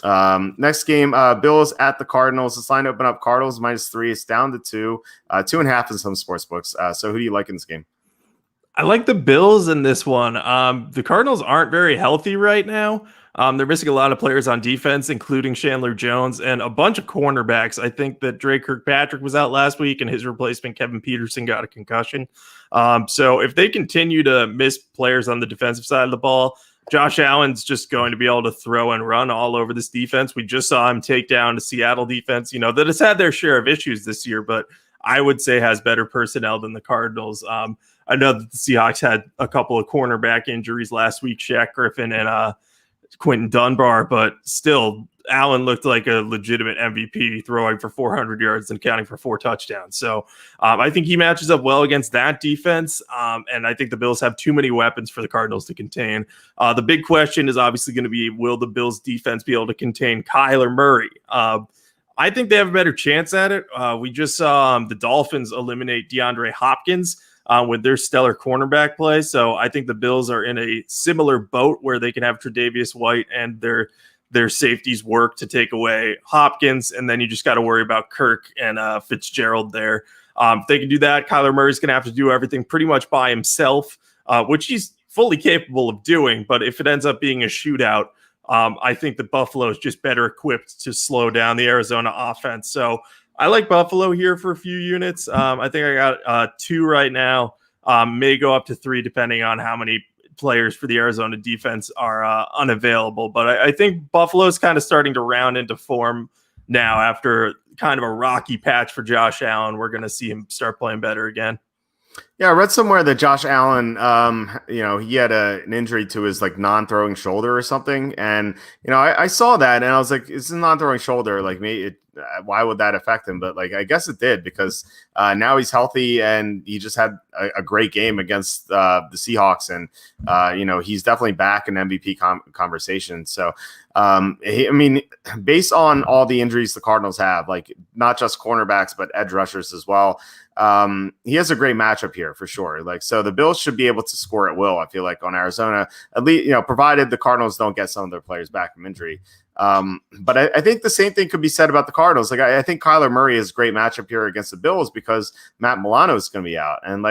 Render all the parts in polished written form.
Next game, Bills at the Cardinals. This line opened up Cardinals -3. It's down to 2, 2.5 in some sports books. So who do you like in this game? I like the Bills in this one. The Cardinals aren't very healthy right now. They're missing a lot of players on defense, including Chandler Jones and a bunch of cornerbacks. I think that Drake Kirkpatrick was out last week, and his replacement, Kevin Peterson, got a concussion. So if they continue to miss players on the defensive side of the ball, Josh Allen's just going to be able to throw and run all over this defense. We just saw him take down the Seattle defense, that has had their share of issues this year, but I would say has better personnel than the Cardinals. I know that the Seahawks had a couple of cornerback injuries last week, Shaq Griffin and Quentin Dunbar, but still, Allen looked like a legitimate MVP, throwing for 400 yards and counting for 4 touchdowns. So I think he matches up well against that defense, and I think the Bills have too many weapons for the Cardinals to contain. The big question is obviously going to be, will the Bills defense be able to contain Kyler Murray? I think they have a better chance at it. We just saw the Dolphins eliminate DeAndre Hopkins with their stellar cornerback play. So I think the Bills are in a similar boat where they can have Tre'Davious White and their safeties work to take away Hopkins, and then you just got to worry about Kirk and Fitzgerald there. If they can do that, Kyler Murray's going to have to do everything pretty much by himself, which he's fully capable of doing. But if it ends up being a shootout, I think that Buffalo is just better equipped to slow down the Arizona offense. So I like Buffalo here for a few units. I think I got 2 right now. May go up to 3 depending on how many players for the Arizona defense are unavailable. But I think Buffalo's kind of starting to round into form now after kind of a rocky patch for Josh Allen. We're going to see him start playing better again. Yeah, I read somewhere that Josh Allen, he had an injury to his non-throwing shoulder or something, and I saw that and I was like, it's a non-throwing shoulder. Like, maybe why would that affect him? But I guess it did, because now he's healthy and he just had a great game against the Seahawks, and he's definitely back in MVP conversation. So, based on all the injuries the Cardinals have, not just cornerbacks but edge rushers as well. He has a great matchup here for sure. So the Bills should be able to score at will, I feel like, on Arizona, at least, provided the Cardinals don't get some of their players back from injury. But I think the same thing could be said about the Cardinals. I think Kyler Murray is a great matchup here against the Bills because Matt Milano is going to be out. And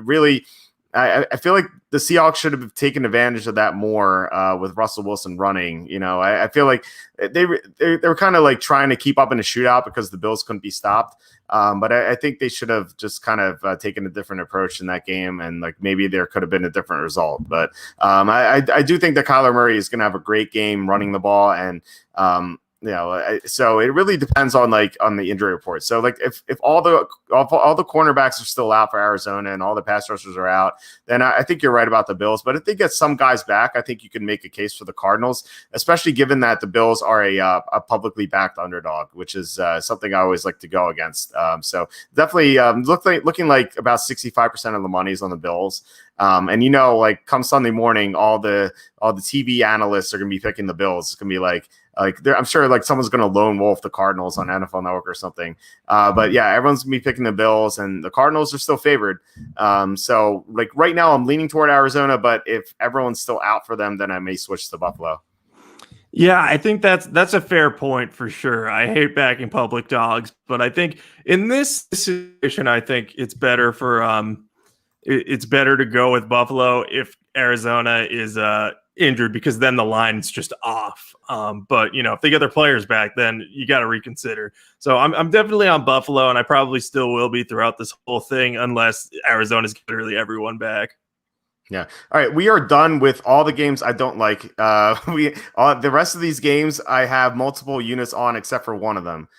really, I feel like the Seahawks should have taken advantage of that more with Russell Wilson running. I feel like they were kind of trying to keep up in a shootout because the Bills couldn't be stopped. But I think they should have just kind of taken a different approach in that game, and maybe there could have been a different result. But I do think that Kyler Murray is going to have a great game running the ball, and so it really depends on the injury report. So if all the cornerbacks are still out for Arizona and all the pass rushers are out, then I think you're right about the Bills. But if they get some guys back, I think you can make a case for the Cardinals, especially given that the Bills are a publicly backed underdog, which is something I always like to go against. So definitely looking like about 65% of the money is on the Bills. And come Sunday morning, all the TV analysts are going to be picking the Bills. It's going to be I'm sure someone's going to lone wolf the Cardinals on NFL Network or something. But yeah, everyone's going to be picking the Bills, and the Cardinals are still favored. So right now I'm leaning toward Arizona, but if everyone's still out for them, then I may switch to Buffalo. Yeah, I think that's a fair point for sure. I hate backing public dogs, but I think in this situation, I think it's better to go with Buffalo if Arizona is injured, because then the line's just off. But if they get their players back, then you got to reconsider. So I'm definitely on Buffalo, and I probably still will be throughout this whole thing unless Arizona's literally everyone back. Yeah. All right. We are done with all the games I don't like. The rest of these games I have multiple units on except for one of them.